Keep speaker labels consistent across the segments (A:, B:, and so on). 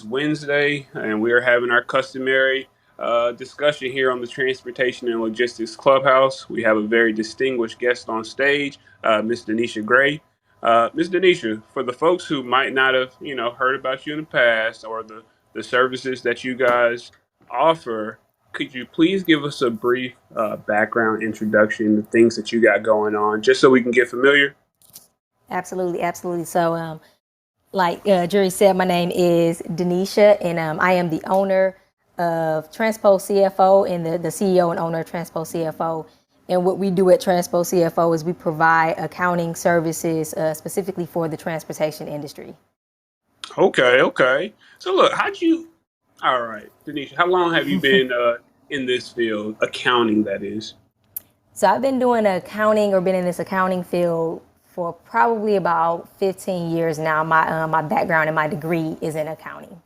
A: Wednesday, and we are having our customary discussion here on the Transportation and Logistics Clubhouse. We have a very distinguished guest on stage, Miss Denisha Gray. Miss Denisha, for the folks who might not have, heard about you in the past or the services that you guys offer, could you please give us a brief background introduction, the things that you got going on, just so we can get familiar?
B: Absolutely, absolutely. So, like Jerry said, my name is Denisha, and I am the owner of TranspoCFO and the CEO and owner of TranspoCFO. And what we do at TranspoCFO is we provide accounting services specifically for the transportation industry.
A: Okay, okay. So look, all right, Denisha, how long have you been in this field, accounting that is?
B: So I've been doing accounting or been in this accounting field for probably about 15 years now. My background and my degree is in accounting.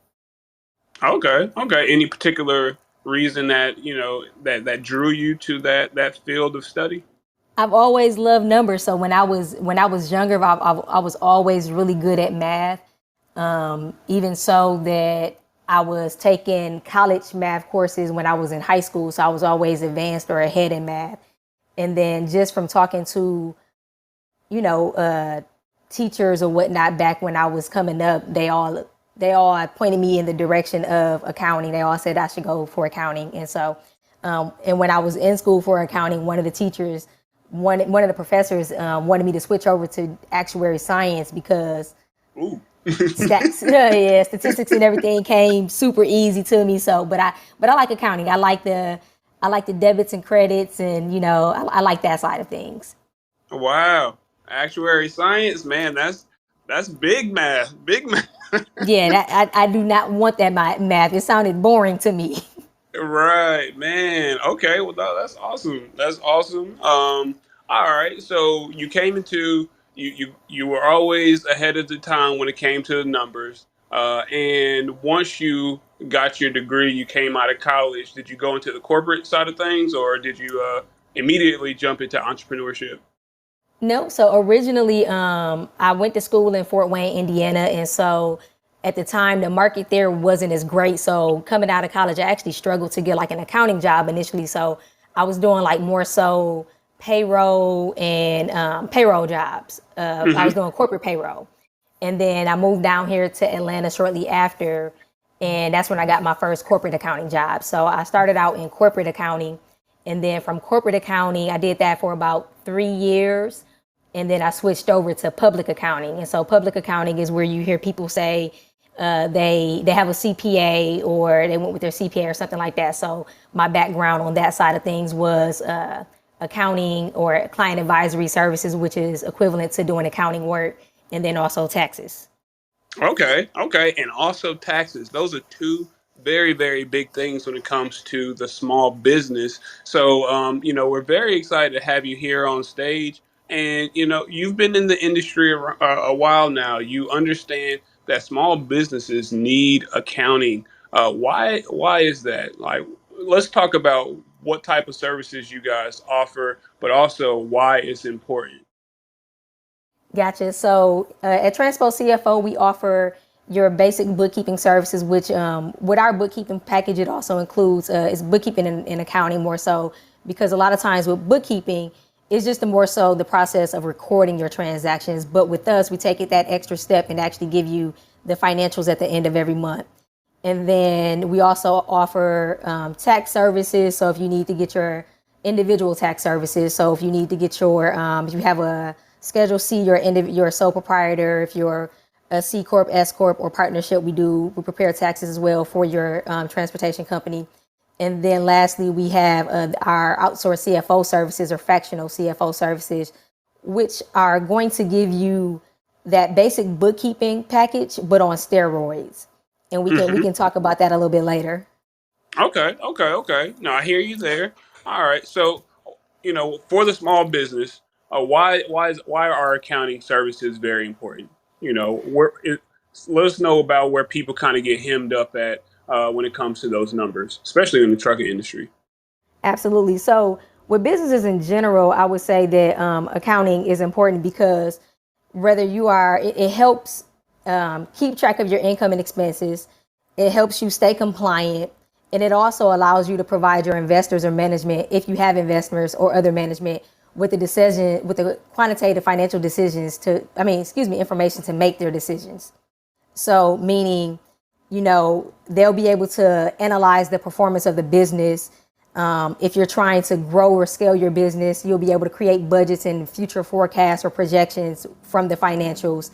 A: Okay, okay. Any particular reason that, that drew you to that field of study?
B: I've always loved numbers. So when I was younger, I was always really good at math. Even so that I was taking college math courses when I was in high school. So I was always advanced or ahead in math. And then just from talking to, you know, teachers or whatnot back when I was coming up, they all pointed me in the direction of accounting. They all said I should go for accounting. And so, and when I was in school for accounting, one of the professors wanted me to switch over to actuary science because
A: Ooh.
B: stats, yeah, statistics and everything came super easy to me. So, but I like accounting. I like the debits and credits, and I like that side of things.
A: Wow. Actuary science, man, that's big math. Big math.
B: Yeah, I do not want that math. It sounded boring to me.
A: Right, man. Okay, well that's awesome. That's awesome. All right. So you were always ahead of the time when it came to the numbers. And once you got your degree, you came out of college. Did you go into the corporate side of things, or did you immediately jump into entrepreneurship?
B: No, so originally, I went to school in Fort Wayne, Indiana, and so at the time the market there wasn't as great. So coming out of college, I actually struggled to get like an accounting job initially. So I was doing like more so payroll and payroll jobs. I was
A: Hmm.
B: doing corporate payroll, and then I moved down here to Atlanta shortly after, and that's when I got my first corporate accounting job. So I started out in corporate accounting, and then from corporate accounting, I did that for about 3 years, and then I switched over to public accounting. And so public accounting is where you hear people say they have a CPA or they went with their CPA or something like that. So my background on that side of things was accounting or client advisory services, which is equivalent to doing accounting work, and then also taxes.
A: Okay, okay. And also taxes. Those are two very, very big things when it comes to the small business. So, we're very excited to have you here on stage. And, you've been in the industry a while now. You understand that small businesses need accounting. Why is that? Like, let's talk about what type of services you guys offer, but also why it's important.
B: Gotcha. So at Transpo CFO, we offer your basic bookkeeping services, which with our bookkeeping package, it also includes is bookkeeping and accounting more so because a lot of times with bookkeeping, it's just the more so the process of recording your transactions. But with us, we take it that extra step and actually give you the financials at the end of every month. And then we also offer tax services. So if you need to get your individual tax services, so if you need to get if you have a Schedule C, you're a sole proprietor. If you're a C corp, S corp, or partnership, we prepare taxes as well for your transportation company. And then lastly, we have our outsourced CFO services or fractional CFO services, which are going to give you that basic bookkeeping package, but on steroids. And we can talk about that a little bit later.
A: Okay, okay, okay. Now I hear you there. All right. So, for the small business, why are accounting services very important? Let us know about where people kind of get hemmed up at when it comes to those numbers, especially in the trucking industry.
B: Absolutely. So with businesses in general, I would say that accounting is important because whether it helps keep track of your income and expenses. It helps you stay compliant, and it also allows you to provide your investors or management, if you have investors or other management, with the decision, with the quantitative financial decisions information to make their decisions. So, meaning, they'll be able to analyze the performance of the business. If you're trying to grow or scale your business, you'll be able to create budgets and future forecasts or projections from the financials.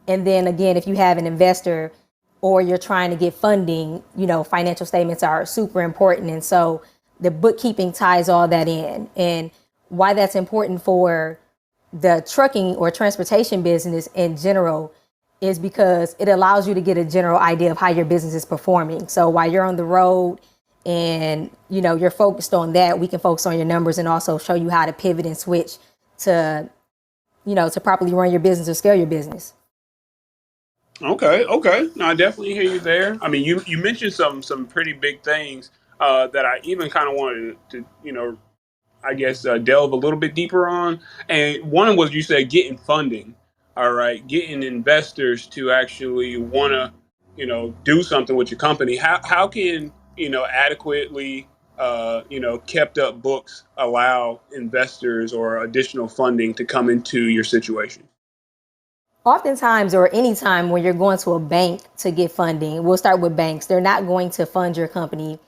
B: And then again, if you have an investor or you're trying to get funding, financial statements are super important. And so the bookkeeping ties all that in. And why that's important for the trucking or transportation business in general is because it allows you to get a general idea of how your business is performing. So while you're on the road and you're focused on that, we can focus on your numbers and also show you how to pivot and switch to to properly run your business or scale your business.
A: Okay, okay. No, I definitely hear you there. I mean, you mentioned some pretty big things that I even kind of wanted to I guess delve a little bit deeper on. And one was you said getting funding. All right, getting investors to actually want to do something with your company. How can adequately kept up books allow investors or additional funding to come into your situation?
B: Oftentimes, or anytime when you're going to a bank to get funding, we'll start with banks. They're not going to fund your company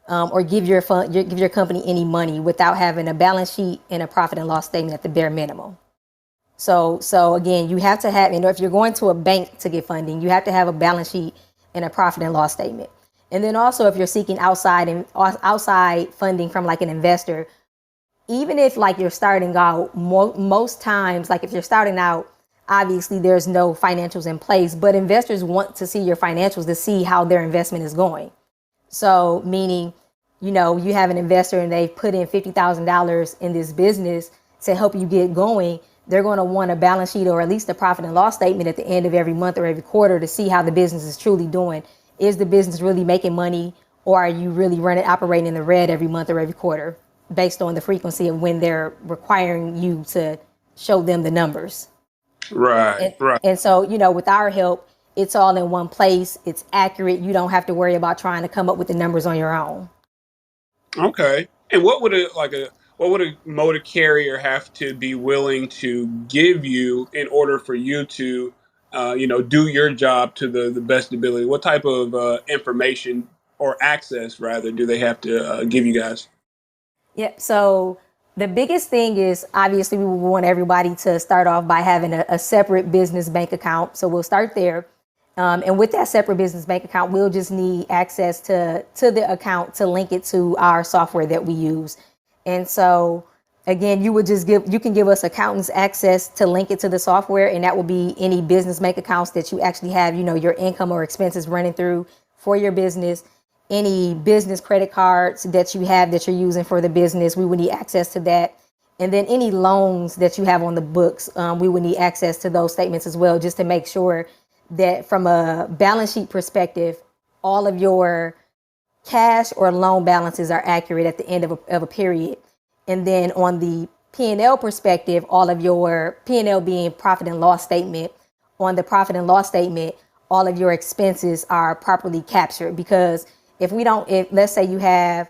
B: or give your company any money without having a balance sheet and a profit and loss statement at the bare minimum. So again, you have to have, if you're going to a bank to get funding, you have to have a balance sheet and a profit and loss statement. And then also, if you're seeking outside funding from like an investor, even if like you're starting out, most times, like if you're starting out, obviously there's no financials in place, but investors want to see your financials to see how their investment is going. So meaning, you have an investor and they've put in $50,000 in this business to help you get going. They're going to want a balance sheet or at least a profit and loss statement at the end of every month or every quarter to see how the business is truly doing. Is the business really making money, or are you really operating in the red every month or every quarter based on the frequency of when they're requiring you to show them the numbers?
A: Right,
B: And,
A: right.
B: and so, with our help, it's all in one place. It's accurate. You don't have to worry about trying to come up with the numbers on your own.
A: Okay. And what would a motor carrier have to be willing to give you in order for you to do your job to the best ability? What type of information or access rather do they have to give you guys?
B: Yep. So the biggest thing is obviously we want everybody to start off by having a separate business bank account. So we'll start there. And with that separate business bank account, we'll just need access to the account to link it to our software that we use. And so again, you can give us accountants access to link it to the software, and that will be any business bank accounts that you actually have, your income or expenses running through for your business. Any business credit cards that you have that you're using for the business, we would need access to that. And then any loans that you have on the books, we would need access to those statements as well, just to make sure that from a balance sheet perspective, all of your cash or loan balances are accurate at the end of a period. And then on the P&L perspective, all of your P&L being profit and loss statement, on the profit and loss statement, all of your expenses are properly captured. Because if let's say you have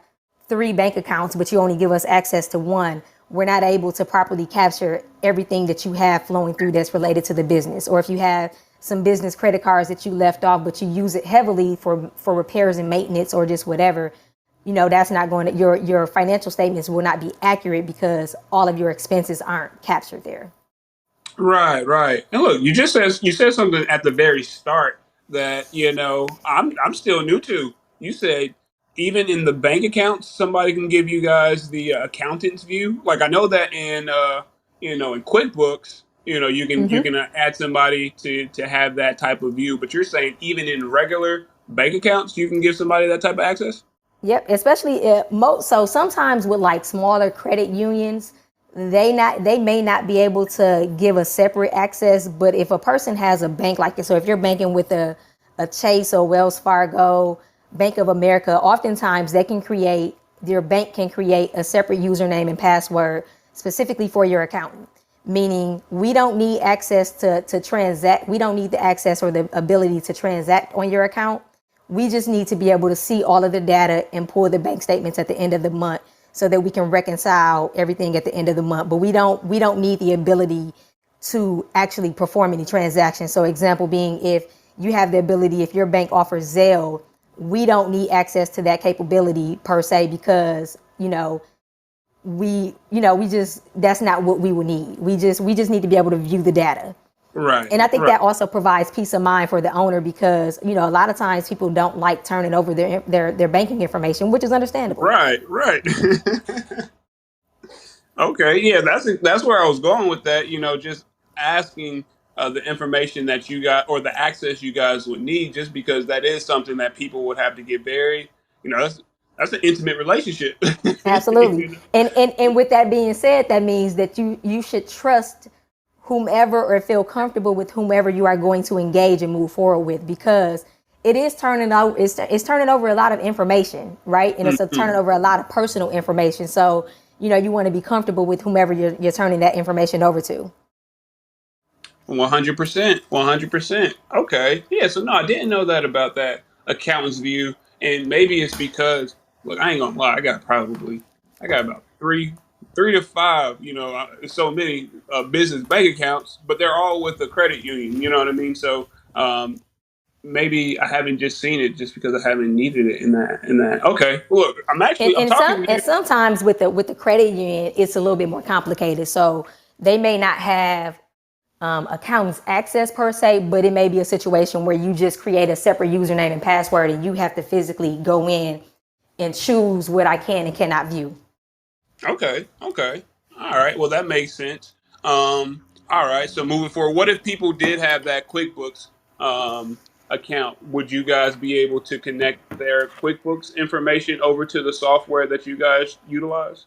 B: 3 bank accounts, but you only give us access to one, we're not able to properly capture everything that you have flowing through that's related to the business. Or if you have some business credit cards that you left off, but you use it heavily for repairs and maintenance or just whatever, that's not going to, your financial statements will not be accurate because all of your expenses aren't captured there.
A: Right, right. And look, you said something at the very start that I'm still new to. You said even in the bank accounts, somebody can give you guys the accountant's view. Like I know that in in QuickBooks, you
B: Mm-hmm.
A: can add somebody to have that type of view. But you're saying even in regular bank accounts, you can give somebody that type of access.
B: Yep, especially so sometimes with like smaller credit unions, they may not be able to give a separate access, but if a person has a bank like this, so if you're banking with a Chase or Wells Fargo, Bank of America, oftentimes your bank can create a separate username and password specifically for your accountant. Meaning we don't need access to transact, we don't need the access or the ability to transact on your account. We just need to be able to see all of the data and pull the bank statements at the end of the month so that we can reconcile everything at the end of the month. But we don't need the ability to actually perform any transactions. So example being, if you have the ability, if your bank offers Zelle, we don't need access to that capability per se, because we just, that's not what we would need. We just need to be able to view the data.
A: Right,
B: And I think
A: right,
B: that also provides peace of mind for the owner, because a lot of times people don't like turning over their banking information, which is understandable.
A: right, right. Okay, yeah, that's where I was going with that. Just asking the information that you got, or the access you guys would need, just because that is something that people would have to get very, that's an intimate relationship.
B: Absolutely. And with that being said, that means that you should trust whomever, or feel comfortable with whomever you are going to engage and move forward with, because it is turning out it's turning over a lot of information, right? And it's turning
A: Mhm.
B: over a lot of personal information. So you want to be comfortable with whomever you're turning that information over to.
A: 100%, 100%. Okay, yeah. So no, I didn't know that about that accountant's view, and maybe it's because, look, I ain't gonna lie, I got about three to five, so many business bank accounts, but they're all with the credit union. You know what I mean? So maybe I haven't just seen it just because I haven't needed it in that. Okay, look,
B: And
A: I'm
B: and some
A: talking to
B: and
A: you.
B: sometimes with the credit union, it's a little bit more complicated. So they may not have accountants access per se, but it may be a situation where you just create a separate username and password, and you have to physically go in and choose what I can and cannot view.
A: Okay, okay, all right. Well, that makes sense. All right. So moving forward, what if people did have that QuickBooks account? Would you guys be able to connect their QuickBooks information over to the software that you guys utilize?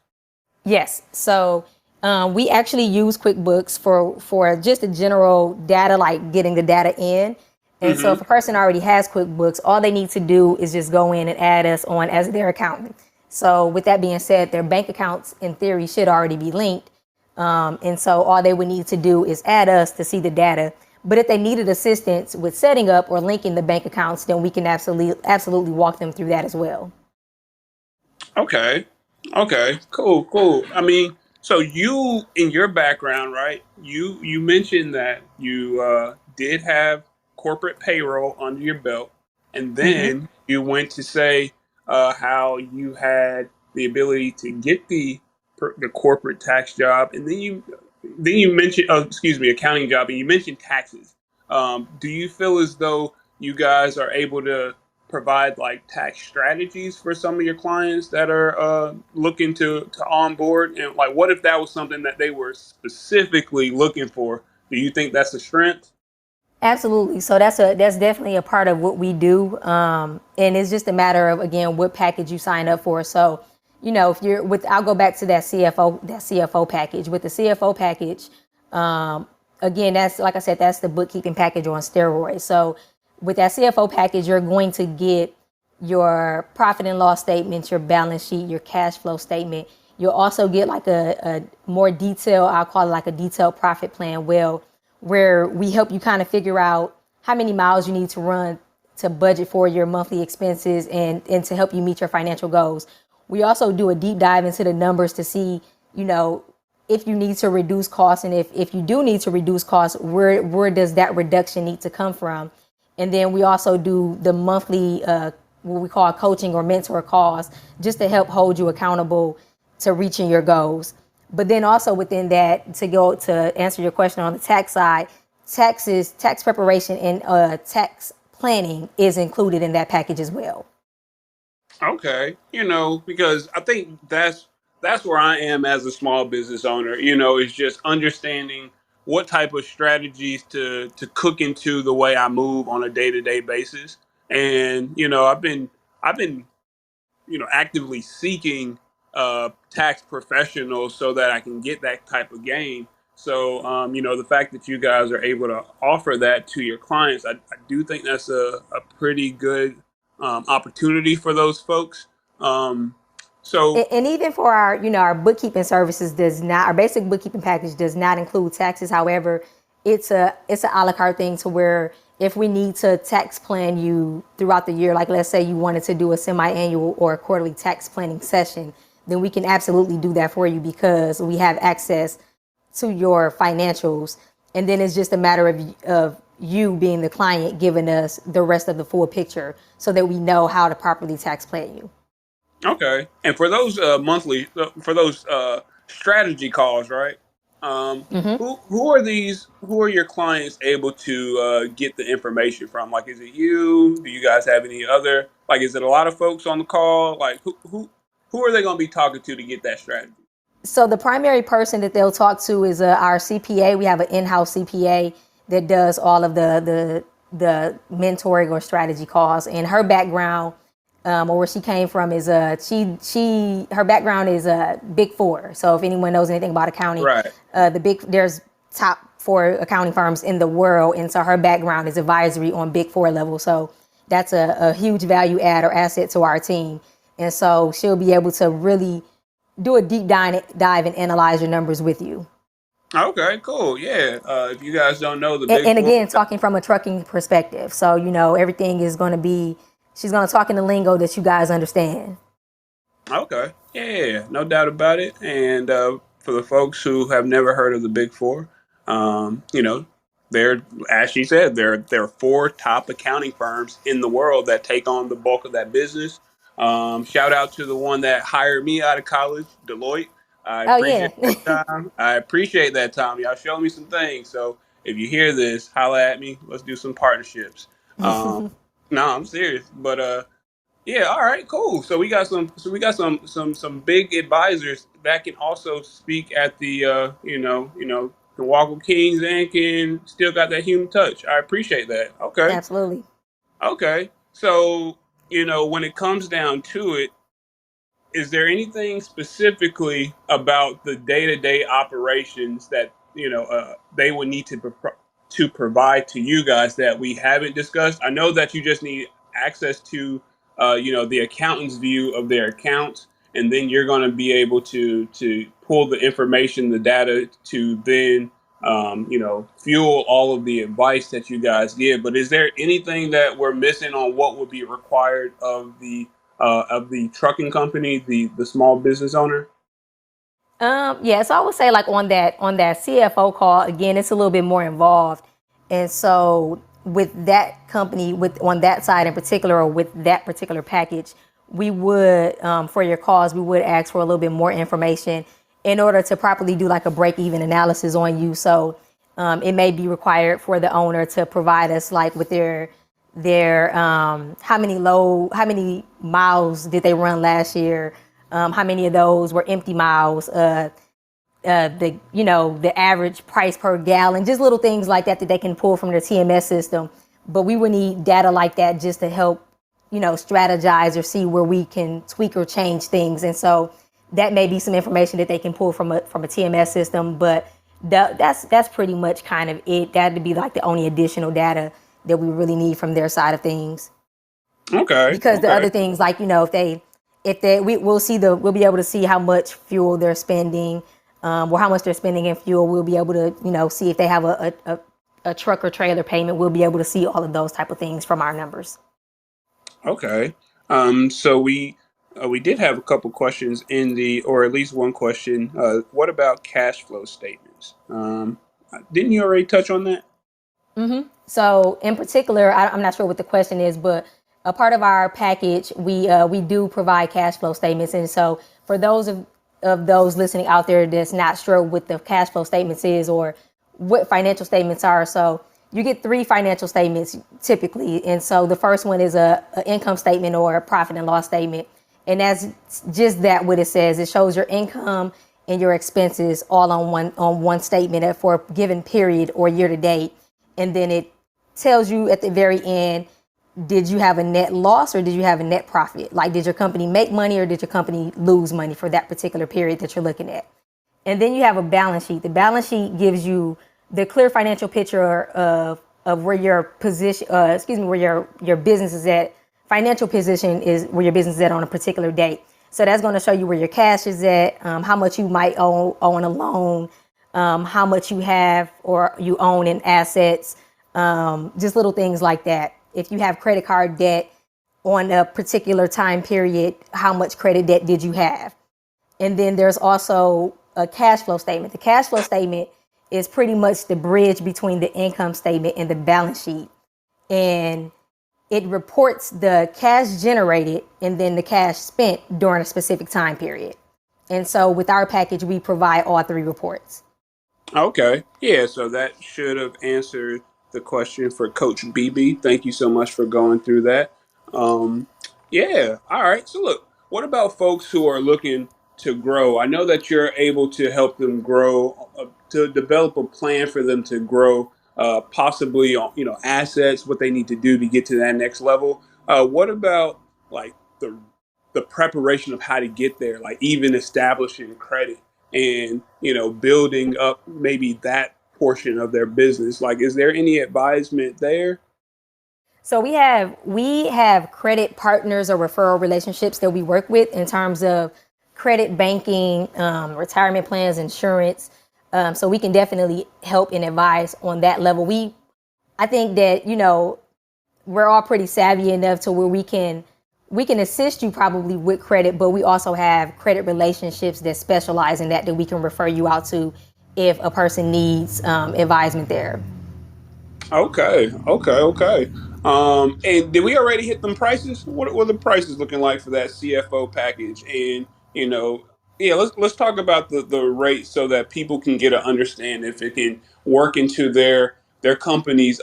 B: Yes. So we actually use QuickBooks for just a general data, like getting the data in. And so if
A: Mm-hmm.
B: a person already has QuickBooks, all they need to do is just go in and add us on as their accountant. So with that being said, their bank accounts in theory should already be linked. And so all they would need to do is add us to see the data. But if they needed assistance with setting up or linking the bank accounts, then we can absolutely walk them through that as well.
A: Okay. Okay. Cool. Cool. I mean, so you, in your background, right? You mentioned that you did have corporate payroll under your belt, and then you went to say how you had the ability to get the corporate tax job, and then you mentioned, excuse me, accounting job, and you mentioned taxes. Do you feel as though you guys are able to provide like tax strategies for some of your clients that are looking to onboard? And like, what if that was something that they were specifically looking for? Do you think that's a strength?
B: Absolutely. So that's definitely a part of what we do, and it's just a matter of, again, what package you sign up for. So, if you're with, I'll go back to that CFO package. With the CFO package, again, that's, like I said, that's the bookkeeping package on steroids. So, with that CFO package, you're going to get your profit and loss statements, your balance sheet, your cash flow statement. You'll also get like a more detailed, I'll call it like a detailed profit plan. Well, where we help you kind of figure out how many miles you need to run to budget for your monthly expenses, and to help you meet your financial goals. We also do a deep dive into the numbers to see, you know, if you need to reduce costs, and if you do need to reduce costs, where does that reduction need to come from? And then we also do the monthly what we call coaching or mentor calls, just to help hold you accountable to reaching your goals. But then also within that, to go to answer your question on the tax side, tax preparation and tax planning is included in that package as well.
A: Okay, because I think that's where I am as a small business owner. Is just understanding what type of strategies to cook into the way I move on a day to day basis. And I've been actively seeking tax professionals so that I can get that type of gain. So, the fact that you guys are able to offer that to your clients, I do think that's a pretty good opportunity for those folks. Um, so,
B: And even for our bookkeeping services, does not our basic bookkeeping package does not include taxes. However, It's a la carte thing to where if we need to tax plan you throughout the year, like let's say you wanted to do a semi-annual or a quarterly tax planning session, then we can absolutely do that for you because we have access to your financials. And then it's just a matter of you being the client giving us the rest of the full picture so that we know how to properly tax plan you.
A: Okay. And for those monthly, for those strategy calls, right? Who are these? Who are your clients able to get the information from? Like, is it you? Do you guys have any other? Like, is it a lot of folks on the call? Like, who are they going to be talking to get that strategy?
B: So the primary person that they'll talk to is our CPA. We have an in-house CPA that does all of the mentoring or strategy calls. And her background, or where she came from, is she her background is Big Four. So if anyone knows anything about accounting,
A: Right.
B: there's top four accounting firms in the world, and so her background is advisory on Big Four level. So that's a huge value add or asset to our team. And so she'll be able to really do a deep dive and analyze your numbers with you.
A: Okay. Cool. Yeah. If you guys don't know the Big
B: And
A: Four.
B: again, talking from a trucking perspective. So, everything is going to be, she's going to talk in the lingo that you guys understand.
A: Okay. Yeah, no doubt about it. And for the folks who have never heard of the Big Four, you know, they're, as she said, there are four top accounting firms in the world that take on the bulk of that business. Shout out to the one that hired me out of college, Deloitte. I
B: Oh,
A: appreciate
B: yeah.
A: that time. I appreciate that time. Y'all showed me some things. So if you hear this, holla at me. Let's do some partnerships. Um, no, I'm serious. But yeah, all right, cool. So we got some big advisors that can also speak at the can walk with kings and can still got that human touch. I appreciate that. Okay.
B: Absolutely.
A: Okay. So, when it comes down to it, is there anything specifically about the day-to-day operations that they would need to provide to you guys that we haven't discussed? I know that you just need access to the accountant's view of their accounts, and then you're going to be able to pull the information, the data, to then fuel all of the advice that you guys give. But is there anything that we're missing on what would be required of the trucking company, the small business owner?
B: Yeah, so I would say like on that CFO call, again, it's a little bit more involved. And so with that company, with on that side in particular, or with that particular package, we would for your calls, we would ask for a little bit more information in order to properly do like a break even analysis on you. So it may be required for the owner to provide us like with their how many miles did they run last year, how many of those were empty miles, the average price per gallon, just little things like that that they can pull from their TMS system. But we would need data like that just to help strategize or see where we can tweak or change things. And so that may be some information that they can pull from a TMS system, but that's pretty much kind of it. That'd be like the only additional data that we really need from their side of things.
A: Okay,
B: Because the
A: okay,
B: other things, like we'll be able to see how much fuel they're spending, or how much they're spending in fuel. We'll be able to see if they have a truck or trailer payment. We'll be able to see all of those type of things from our numbers.
A: okay. So we did have a couple questions or at least one question. What about cash flow statements? Didn't you already touch on that?
B: So in particular, I'm not sure what the question is, but a part of our package, we do provide cash flow statements. And so for those of those listening out there that's not sure what the cash flow statements is or what financial statements are, so you get three financial statements typically. And so the first one is a income statement or a profit and loss statement. And that's just that what it says. It shows your income and your expenses all on one statement for a given period or year to date. And then it tells you at the very end, did you have a net loss or did you have a net profit? Like, did your company make money or did your company lose money for that particular period that you're looking at? And then you have a balance sheet. The balance sheet gives you the clear financial picture of where your position, where your business is at. Financial position is where your business is at on a particular date. So that's going to show you where your cash is at, how much you might owe on a loan, how much you have or you own in assets, just little things like that. If you have credit card debt on a particular time period, how much credit debt did you have? And then there's also a cash flow statement. The cash flow statement is pretty much the bridge between the income statement and the balance sheet. And it reports the cash generated and then the cash spent during a specific time period. And so with our package, we provide all three reports.
A: Okay. Yeah, so that should have answered the question for Coach BB. Thank you so much for going through that. Um, yeah. All right. So, look, what about folks who are looking to grow? I know that you're able to help them grow, to develop a plan for them to grow, possibly, assets, what they need to do to get to that next level. What about like the preparation of how to get there, like even establishing credit and building up maybe that portion of their business? Like, is there any advisement there?
B: So we have credit partners or referral relationships that we work with in terms of credit banking, retirement plans, insurance. So we can definitely help and advise on that level. I think that we're all pretty savvy enough to where we can assist you probably with credit, but we also have credit relationships that specialize in that we can refer you out to if a person needs advisement there.
A: Okay, okay. And did we already hit them prices? What are the prices looking like for that CFO package? And you know, yeah, let's talk about the rate so that people can get an understanding if it can work into their company's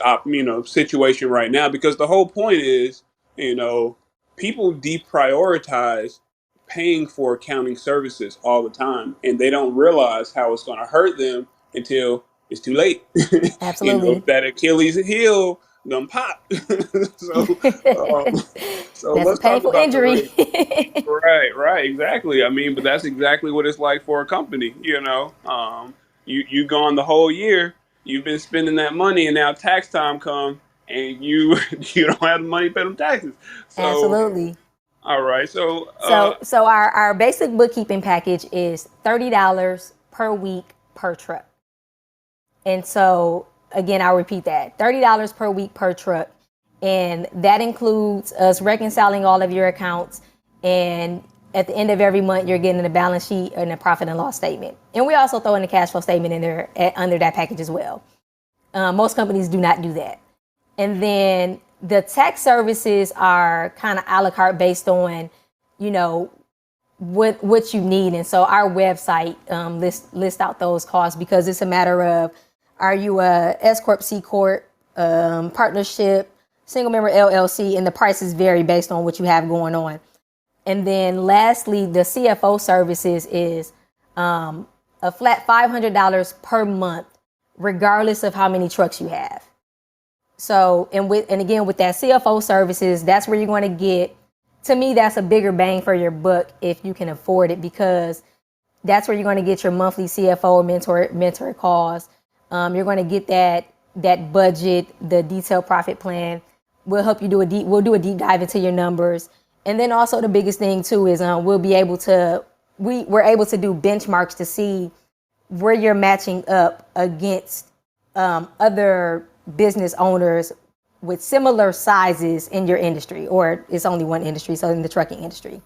A: situation right now. Because the whole point is, you know, people deprioritize paying for accounting services all the time, and they don't realize how it's going to hurt them until it's too late.
B: Absolutely.
A: That Achilles heel done pop. so, um, so
B: That's a
A: let's talk
B: painful
A: about the
B: injury.
A: rate. Right, exactly. I mean, but that's exactly what it's like for a company. You gone the whole year. You've been spending that money, and now tax time come, and you you don't have the money to pay them taxes. So,
B: Absolutely.
A: all right. So,
B: So our basic bookkeeping package is $30 per week per truck. And so again, I'll repeat that. $30 per week per truck. And that includes us reconciling all of your accounts. And at the end of every month, you're getting a balance sheet and a profit and loss statement. And we also throw in a cash flow statement in there under that package as well. Most companies do not do that. And then the tax services are kind of a la carte based on, you know, what you need. And so our website list out those costs because it's a matter of, are you a S Corp, C Corp, partnership, single member LLC, and the prices vary based on what you have going on. And then lastly, the CFO services is a flat $500 per month, regardless of how many trucks you have. So, and again, with that CFO services, that's where you're going to get, to me, that's a bigger bang for your buck if you can afford it, because that's where you're going to get your monthly CFO mentor calls. You're going to get that budget, the detailed profit plan. We'll help you we'll do a deep dive into your numbers. And then also the biggest thing too is we're able to do benchmarks to see where you're matching up against other business owners with similar sizes in your industry, or it's only one industry, so in the trucking industry.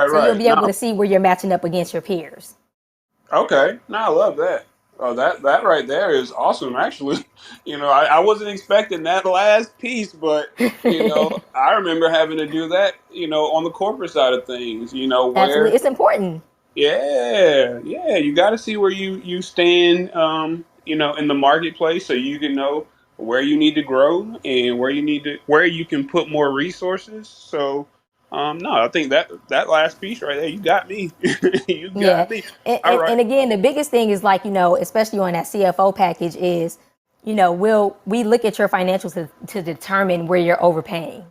B: So you'll
A: right.
B: be able
A: No,
B: to see where you're matching up against your peers.
A: okay. No, I love that. Oh, that right there is awesome. Actually, I wasn't expecting that last piece, but I remember having to do that. On the corporate side of things.
B: Absolutely,
A: Where
B: it's important.
A: yeah, you got to see where you stand. In the marketplace, so you can know where you need to grow and where you can put more resources. So, no, I think that last piece right there, you got me. You
B: Yeah.
A: got me.
B: And,
A: All
B: and,
A: right.
B: and again, the biggest thing is like, especially on that CFO package is, we look at your financials to determine where you're overpaying,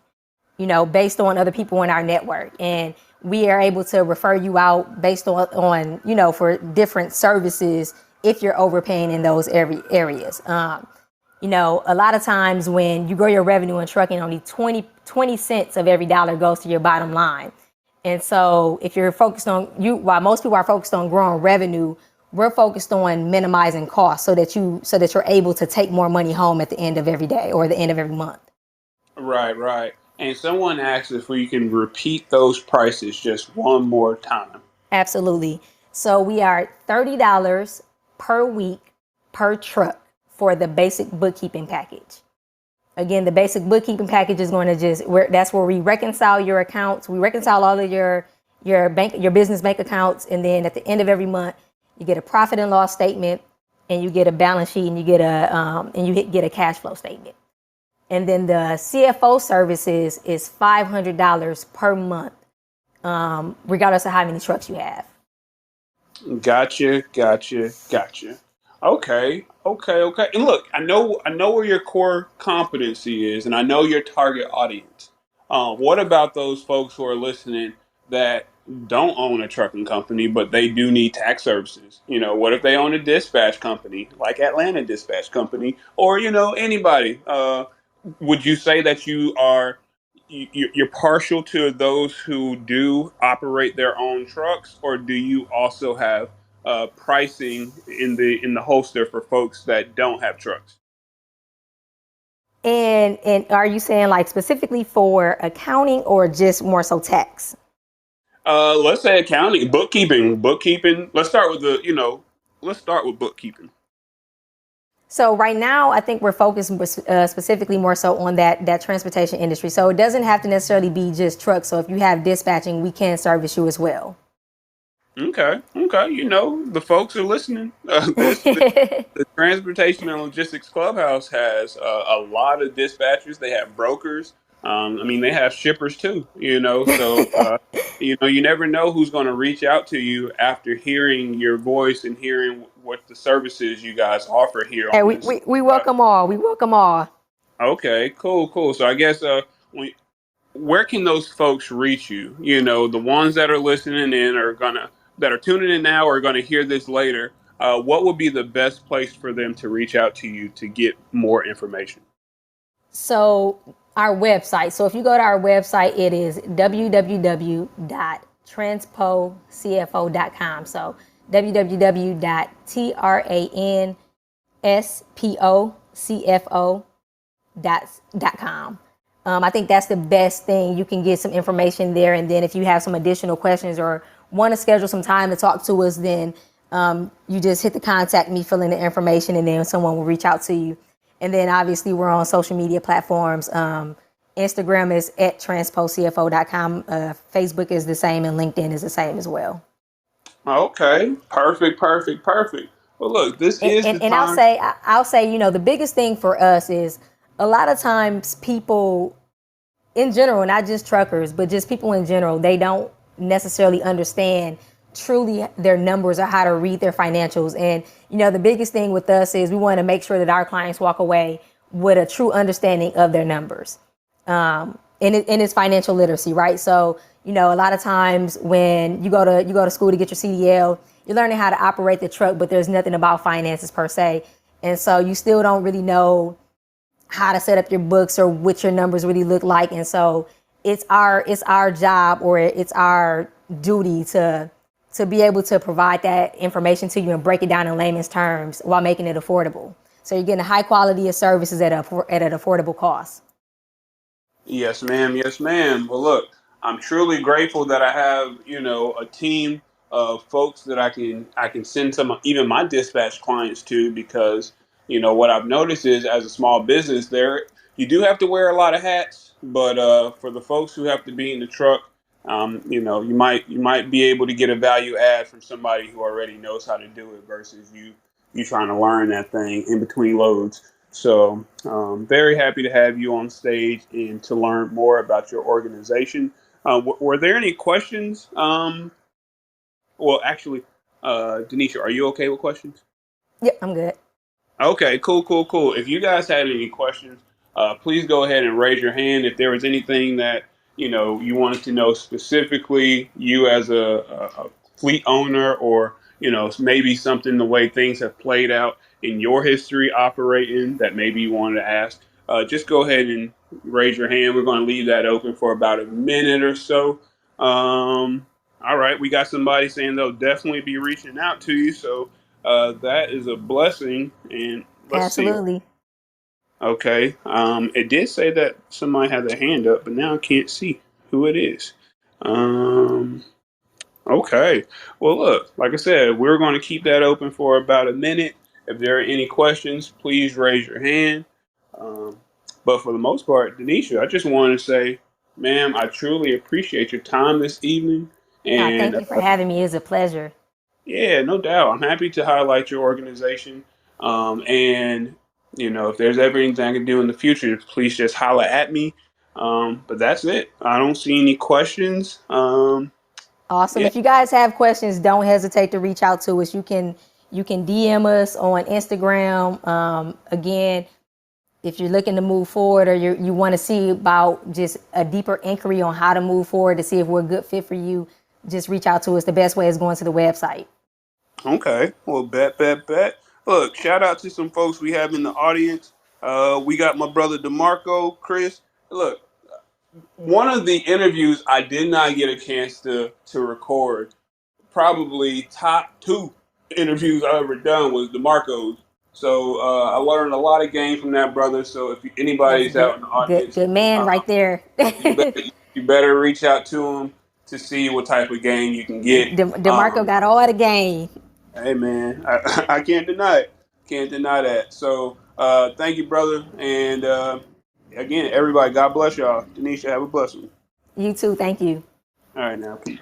B: based on other people in our network. And we are able to refer you out based on for different services if you're overpaying in those areas. A lot of times when you grow your revenue in trucking, only 20 cents of every dollar goes to your bottom line. And so if you're focused while most people are focused on growing revenue, We're focused on minimizing costs so that you're able to take more money home at the end of every day or the end of every month.
A: Right, right. And someone asked if we can repeat those prices just one more time.
B: Absolutely. So we are $30 per week per truck for the basic bookkeeping package. Again, the basic bookkeeping package is going to that's where we reconcile your accounts. We reconcile all of your business bank accounts, and then at the end of every month, you get a profit and loss statement, and you get a balance sheet, and you get get a cash flow statement. And then the CFO services is $500 per month, regardless of how many trucks you have.
A: Gotcha, gotcha, gotcha. Okay, okay, okay. And look, I know where your core competency is, and I know your target audience. What about those folks who are listening that don't own a trucking company, but they do need tax services? What if they own a dispatch company, like Atlanta Dispatch Company, or anybody? Would you say that you're partial to those who do operate their own trucks, or do you also have pricing in the holster for folks that don't have trucks?
B: And are you saying like specifically for accounting or just more so tax?
A: Let's say accounting, bookkeeping. Let's start with bookkeeping.
B: So right now, I think we're focused specifically more so on that transportation industry. So it doesn't have to necessarily be just trucks. So if you have dispatching, we can service you as well.
A: Okay, okay. The folks are listening. The Transportation and Logistics Clubhouse has a lot of dispatchers. They have brokers. I mean, they have shippers too. So you never know who's going to reach out to you after hearing your voice and hearing what the services you guys offer here
B: And
A: on
B: we,
A: this.
B: we, we welcome all. We welcome all.
A: Okay, cool, cool. So I guess when, where can those folks reach you? The ones that are listening in that are tuning in now are gonna hear this later. What would be the best place for them to reach out to you to get more information?
B: So our website. So if you go to our website, it is www.transpocfo.com. So www.transpocfo.com. I think that's the best thing. You can get some information there, and then if you have some additional questions or want to schedule some time to talk to us, then you just hit the contact me, fill in the information, and then someone will reach out to you. And then obviously we're on social media platforms. Instagram is at transpocfo.com. Facebook is the same, and LinkedIn is the same as well.
A: Okay, perfect, perfect, perfect. Well, look, this
B: And,
A: is the
B: and, and I'll
A: time.
B: say, I'll say, the biggest thing for us is a lot of times people in general, not just truckers, but just people in general, they don't necessarily understand truly their numbers or how to read their financials. And, the biggest thing with us is we want to make sure that our clients walk away with a true understanding of their numbers. And it's financial literacy, right? So, a lot of times when you go to school to get your CDL, you're learning how to operate the truck, but there's nothing about finances per se. And so you still don't really know how to set up your books or what your numbers really look like. And so it's our job, or it's our duty to be able to provide that information to you and break it down in layman's terms while making it affordable. So you're getting a high quality of services at an affordable cost.
A: Yes, ma'am. Yes, ma'am. Well, look, I'm truly grateful that I have, a team of folks that I can send some even my dispatch clients to, because what I've noticed is, as a small business, there you do have to wear a lot of hats, but for the folks who have to be in the truck, you might be able to get a value add from somebody who already knows how to do it versus you trying to learn that thing in between loads. So, very happy to have you on stage and to learn more about your organization. Were there any questions? Well, actually, Denisha, are you okay with questions?
B: Yep, I'm good.
A: Okay, cool, cool, cool. If you guys had any questions, please go ahead and raise your hand. If there was anything that you wanted to know specifically, you as a fleet owner, or maybe something the way things have played out in your history operating that maybe you wanted to ask, just go ahead and raise your hand. We're going to leave that open for about a minute or so. All right, we got somebody saying they'll definitely be reaching out to you. So That is a blessing. And let's see.
B: Absolutely.
A: Okay. It did say that somebody had their hand up, but now I can't see who it is. Um, okay. Well, look, like I said, we're going to keep that open for about a minute. If there are any questions, please raise your hand. Um, but for the most part, Denisha, I just want to say, ma'am, I truly appreciate your time this evening. And
B: Thank you for having me. It's a pleasure.
A: yeah, no doubt. I'm happy to highlight your organization. And, if there's ever anything I can do in the future, please just holler at me. But that's it. I don't see any questions.
B: Awesome.
A: Yeah,
B: If you guys have questions, don't hesitate to reach out to us. You can DM us on Instagram. Again, if you're looking to move forward or you want to see about just a deeper inquiry on how to move forward to see if we're a good fit for you, just reach out to us. The best way is going to the website.
A: okay. Well, bet. Look, shout out to some folks we have in the audience. We got my brother DeMarco, Chris. Look, one of the interviews I did not get a chance to record, probably top two interviews I ever done was DeMarco's. So I learned a lot of game from that brother. So if
B: That's a
A: anybody's
B: good,
A: out in the
B: good,
A: audience,
B: good man right there.
A: you better you better reach out to him to see what type of game you can get.
B: DeMarco got all the game.
A: Hey man, I can't deny it. Can't deny that. So thank you, brother. And again, everybody, God bless y'all. Denisha, have a blessing.
B: You too. Thank you.
A: All right, now, peace.